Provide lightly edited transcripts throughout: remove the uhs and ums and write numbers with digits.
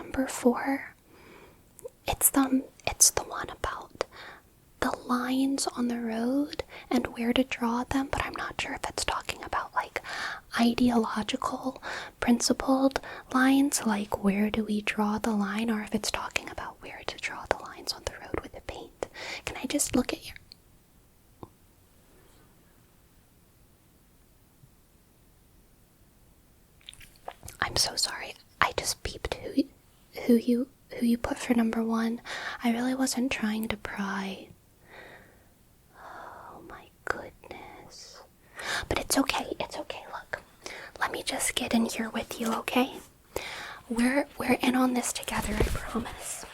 number 4. It's the one about the lines on the road and where to draw them, but I'm not sure if it's talking about like ideological, principled lines, like where do we draw the line, or if it's talking about where to draw the lines on the road with the paint. Can I just look at your... I'm so sorry. I just peeped who you put for number 1. I really wasn't trying to pry. Oh my goodness. But it's okay. Look, let me just get in here with you, okay? We're in on this together, I promise.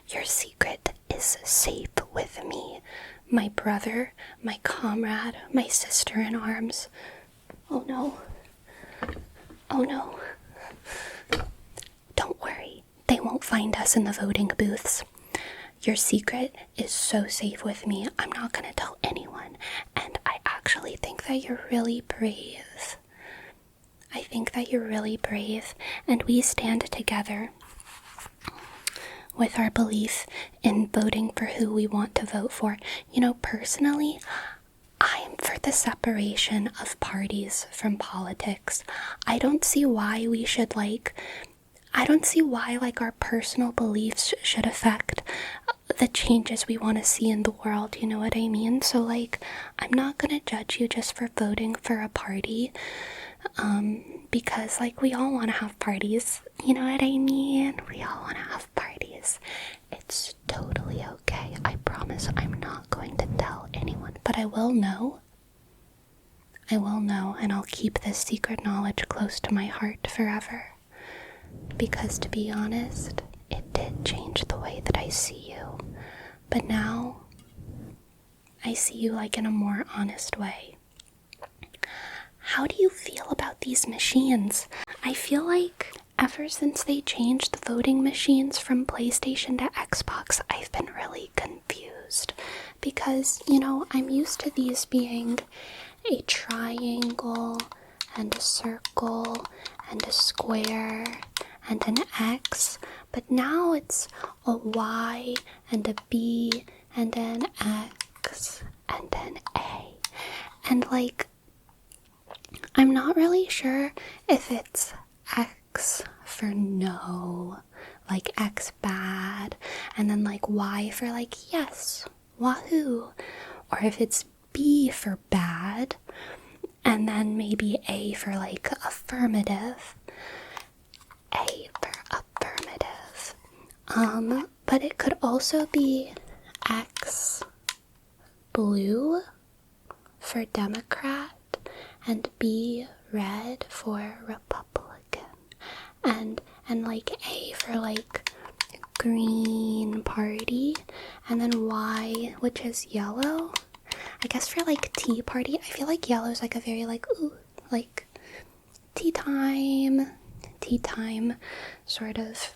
Your secret is safe with me, my brother, my comrade, my sister in arms. Oh no. Don't worry, they won't find us in the voting booths. Your secret is so safe with me, I'm not gonna tell anyone, and I actually think that you're really brave. And we stand together with our belief in voting for who we want to vote for. You know, personally, I'm for the separation of parties from politics. I don't see why our personal beliefs should affect the changes we want to see in the world, you know what I mean? So I'm not gonna judge you just for voting for a party, because we all want to have parties, you know what I mean? We all want to have parties. It's totally okay. I promise I'm not going to tell anyone, but I will know, and I'll keep this secret knowledge close to my heart forever. Because to be honest, it did change the way that I see you. But now, I see you in a more honest way. How do you feel about these machines? I feel like ever since they changed the voting machines from PlayStation to Xbox, I've been really confused. Because, I'm used to these being a triangle, and a circle, and a square, and an X, but now it's a Y, and a B, and an X, and an A. And I'm not really sure if it's X for no, X bad, and then Y for yes, wahoo, or if it's B for bad, and then maybe A for affirmative. A for affirmative. But it could also be X blue for Democrat and B red for Republican. And A for green party, and then Y, which is yellow. I guess for tea party, I feel yellow's a very tea time sort of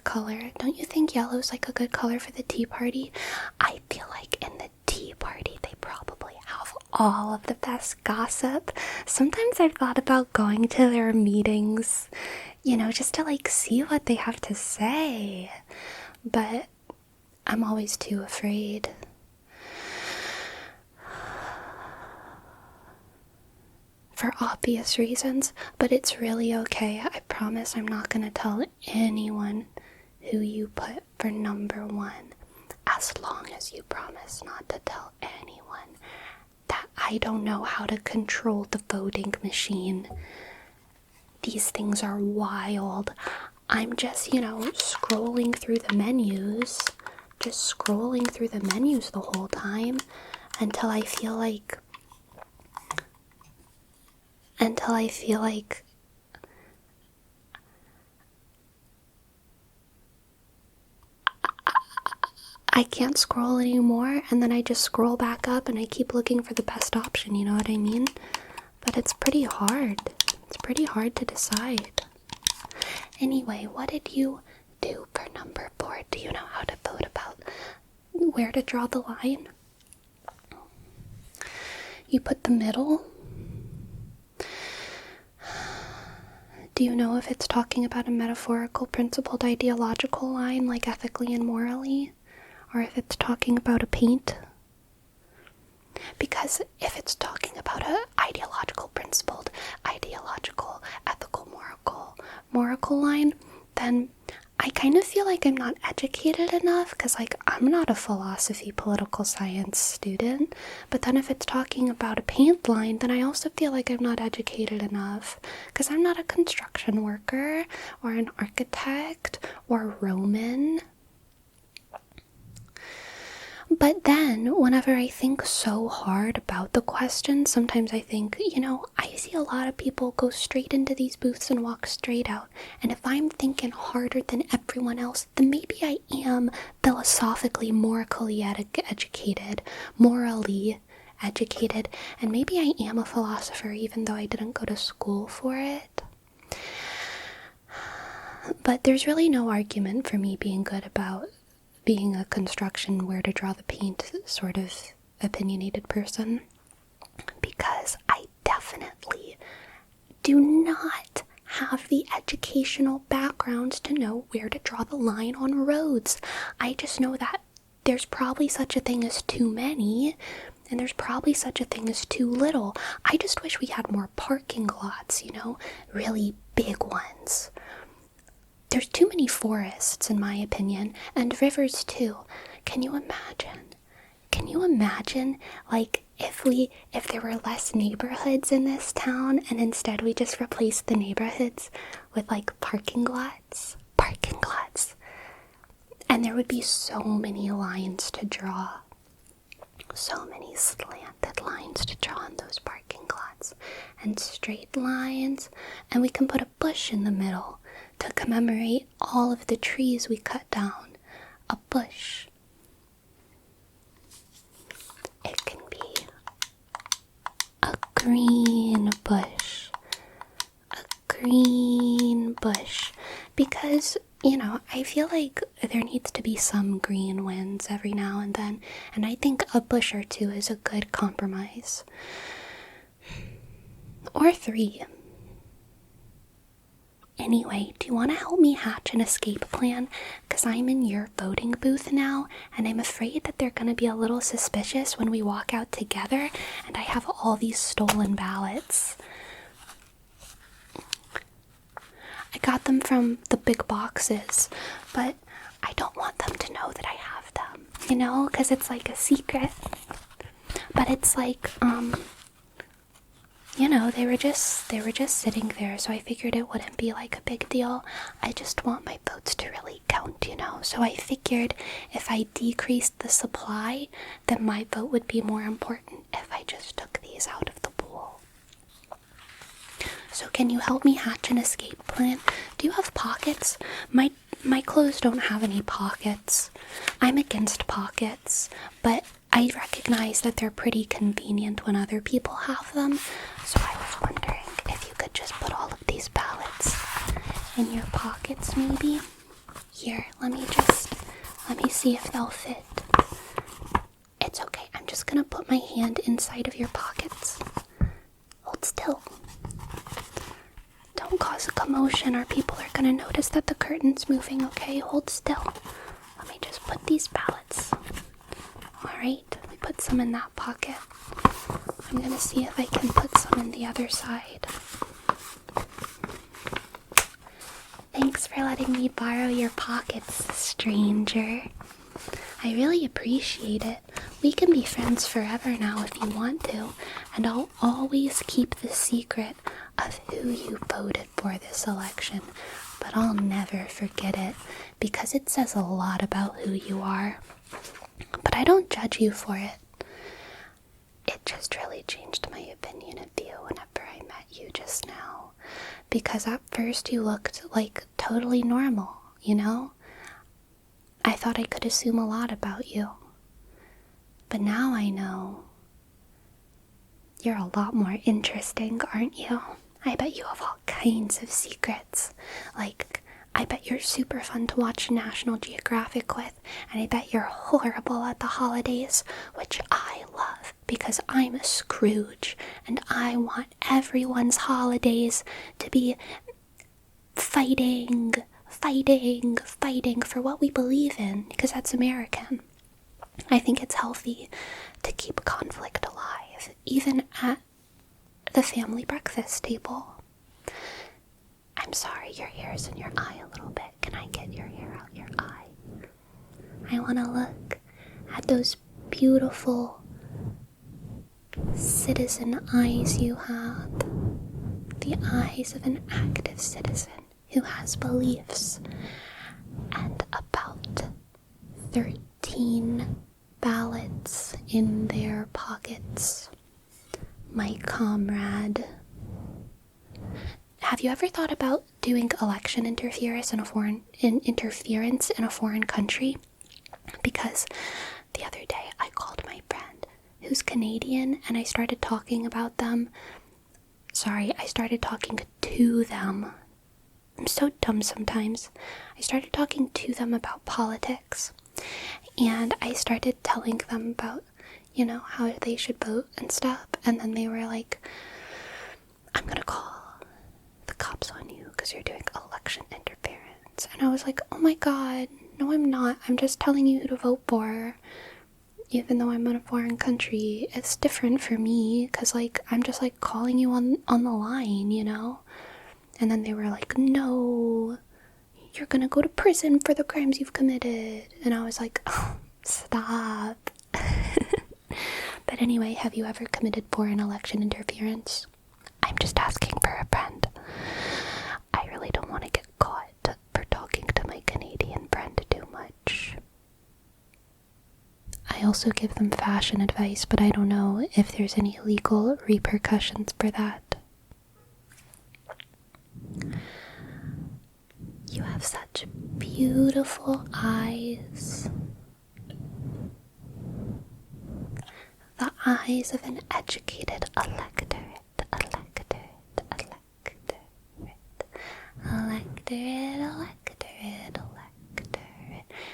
color. Don't you think yellow's a good color for the tea party? I feel in the tea party they probably have all of the best gossip. Sometimes I've thought about going to their meetings, just to see what they have to say, but I'm always too afraid. For obvious reasons, but it's really okay. I promise I'm not gonna tell anyone who you put for number 1, as long as you promise not to tell anyone that I don't know how to control the voting machine. These things are wild. I'm just, scrolling through the menus, the whole time until I feel like I can't scroll anymore, and then I just scroll back up and I keep looking for the best option, you know what I mean? But it's pretty hard. It's pretty hard to decide. Anyway, what did you do for number 4? Do you know how to vote about where to draw the line? You put the middle. Do you know if it's talking about a metaphorical, principled, ideological line, like ethically and morally? Or if it's talking about a paint? Because if it's talking about a ideological, principled, ideological, ethical, moral line, then I kind of feel like I'm not educated enough, because like I'm not a philosophy, political science student. But then if it's talking about a paint line, then I also feel like I'm not educated enough, because I'm not a construction worker or an architect or Roman. But then, whenever I think so hard about the question, sometimes I think, I see a lot of people go straight into these booths and walk straight out. And if I'm thinking harder than everyone else, then maybe I am philosophically, morally educated, and maybe I am a philosopher even though I didn't go to school for it. But there's really no argument for me being good about being a construction where to draw the paint sort of opinionated person, because I definitely do not have the educational background to know where to draw the line on roads. I just know that there's probably such a thing as too many, and there's probably such a thing as too little. I just wish we had more parking lots, really big ones. There's too many forests, in my opinion, and rivers too. Can you imagine, like, if there were less neighborhoods in this town, and instead we just replaced the neighborhoods with, like, parking lots? And there would be so many lines to draw. So many slanted lines to draw on those parking lots. And straight lines. And we can put a bush in the middle to commemorate all of the trees we cut down. A bush. It can be a green bush. Because, I feel like there needs to be some green wins every now and then, and I think a bush or two is a good compromise. Or 3. Anyway, do you want to help me hatch an escape plan? Because I'm in your voting booth now, and I'm afraid that they're going to be a little suspicious when we walk out together, and I have all these stolen ballots. I got them from the big boxes, but I don't want them to know that I have them, because it's like a secret. But it's like, they were just sitting there, so I figured it wouldn't be like a big deal. I just want my votes to really count, so I figured if I decreased the supply, then my vote would be more important if I just took these out of the pool. So can you help me hatch an escape plan? Do you have pockets? My clothes don't have any pockets. I'm against pockets, but I recognize that they're pretty convenient when other people have them. So I was wondering if you could just put all of these ballots in your pockets, maybe? Here, let me see if they'll fit. It's okay, I'm just gonna put my hand inside of your pockets. Hold still. Don't cause a commotion or people are gonna notice that the curtain's moving, okay? Hold still. Let me just put these ballots. Alright, we put some in that pocket. I'm gonna see if I can put some in the other side. Thanks for letting me borrow your pockets, stranger. I really appreciate it. We can be friends forever now if you want to, and I'll always keep the secret of who you voted for this election, but I'll never forget it because it says a lot about who you are. But I don't judge you for it. It just really changed my opinion of you whenever I met you just now, because at first you looked like totally normal, I thought I could assume a lot about you. But now I know you're a lot more interesting, aren't you? I bet you have all kinds of secrets. Like, I bet you're super fun to watch National Geographic with, and I bet you're horrible at the holidays, which I love because I'm a Scrooge, and I want everyone's holidays to be fighting for what we believe in, because that's American. I think it's healthy to keep conflict alive, even at the family breakfast table. I'm sorry, your hair's in your eye a little bit. Can I get your hair out your eye? I want to look at those beautiful citizen eyes you have. The eyes of an active citizen who has beliefs. And about 13 ballots in their pockets. My comrade. Have you ever thought about doing election interference in a foreign country? Because the other day I called my friend who's Canadian and I started talking about them. I started talking to them. I'm so dumb sometimes. I started talking to them about politics. And I started telling them about, how they should vote and stuff. And then they were like, I'm gonna call the cops on you because you're doing election interference. And I was like, oh my god, no I'm not. I'm just telling you who to vote for. Even though I'm in a foreign country, it's different for me because, I'm just, calling you on the line, And then they were like, no, you're gonna go to prison for the crimes you've committed. And I was like, oh, stop. But anyway, have you ever committed foreign election interference? I'm just asking for a friend. I really don't want to get caught for talking to my Canadian friend too much. I also give them fashion advice, but I don't know if there's any legal repercussions for that. You have such beautiful eyes. The eyes of an educated electorate.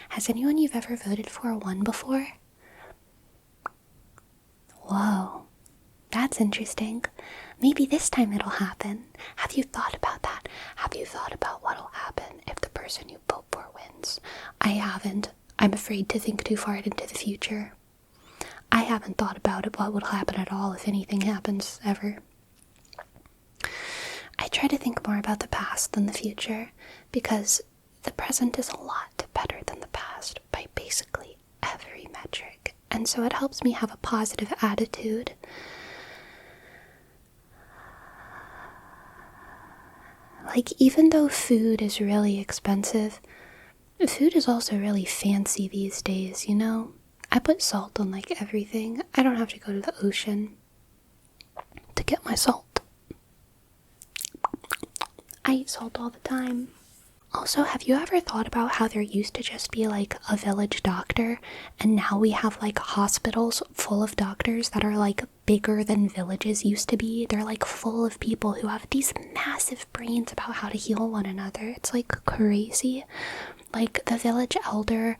Has anyone you've ever voted for won before? Whoa, that's interesting. Maybe this time it'll happen. Have you thought about that? Have you thought about what'll happen if the person you vote for wins? I haven't. I'm afraid to think too far into the future. I haven't thought about what will happen at all if anything happens ever. I try to think more about the past than the future because the present is a lot better than the past by basically every metric. And so it helps me have a positive attitude. Even though food is really expensive, food is also really fancy these days, I put salt on everything. I don't have to go to the ocean to get my salt. I eat salt all the time. Also, have you ever thought about how there used to just be a village doctor, and now we have hospitals full of doctors that are bigger than villages used to be? They're full of people who have these massive brains about how to heal one another. It's crazy. The village elder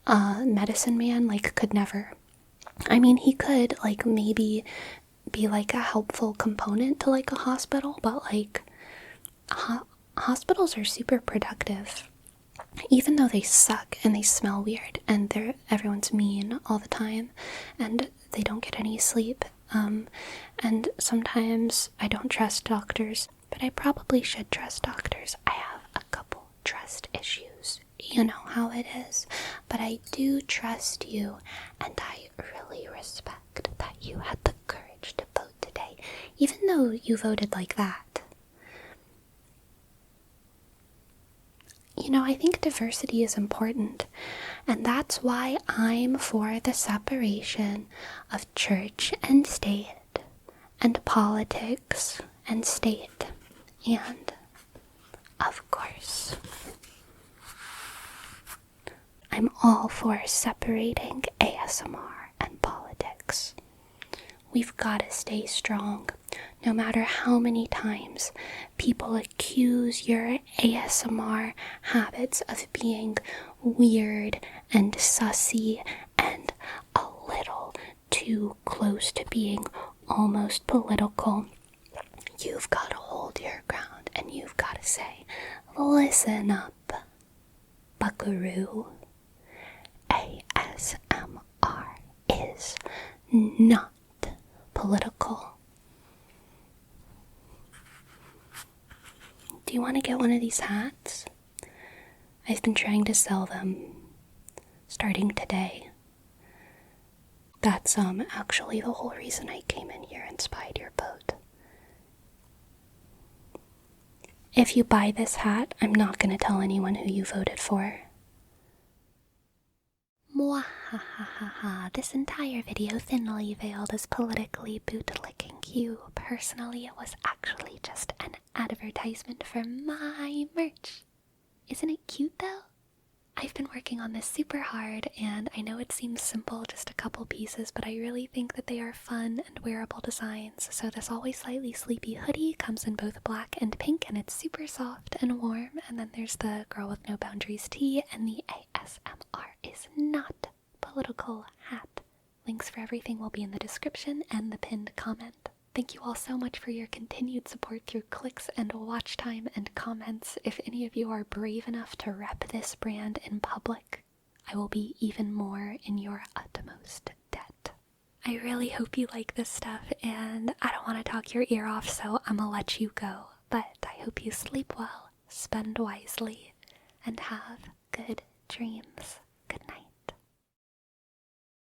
medicine man could never. I mean, he could maybe be a helpful component to a hospital, but hospitals are super productive, even though they suck and they smell weird and everyone's mean all the time and they don't get any sleep. And sometimes I don't trust doctors, but I probably should trust doctors. I have a couple trust issues. You know how it is. But I do trust you, and I really respect that you had the courage to vote today, even though you voted like that. I think diversity is important, and that's why I'm for the separation of church and state, and politics and state, and, of course, I'm all for separating ASMR and politics. We've got to stay strong, no matter how many times people accuse your ASMR habits of being weird and sussy and a little too close to being almost political. You've got to hold your ground and you've got to say, listen up, buckaroo. ASMR is not political. Do you want to get one of these hats? I've been trying to sell them starting today. That's actually the whole reason I came in here and spied your boat. If you buy this hat, I'm not going to tell anyone who you voted for. Mwahahaha, this entire video thinly veiled as politically bootlicking you. Personally, it was actually just an advertisement for my merch. Isn't it cute though? I've been working on this super hard, and I know it seems simple, just a couple pieces, but I really think that they are fun and wearable designs. So this always slightly sleepy hoodie comes in both black and pink, and it's super soft and warm. And then there's the Girl with No Boundaries tee, and the ASMR is not political hat. Links for everything will be in the description and the pinned comment. Thank you all so much for your continued support through clicks and watch time and comments. If any of you are brave enough to rep this brand in public, I will be even more in your utmost debt. I really hope you like this stuff, and I don't want to talk your ear off, so I'm gonna let you go. But I hope you sleep well, spend wisely, and have good dreams.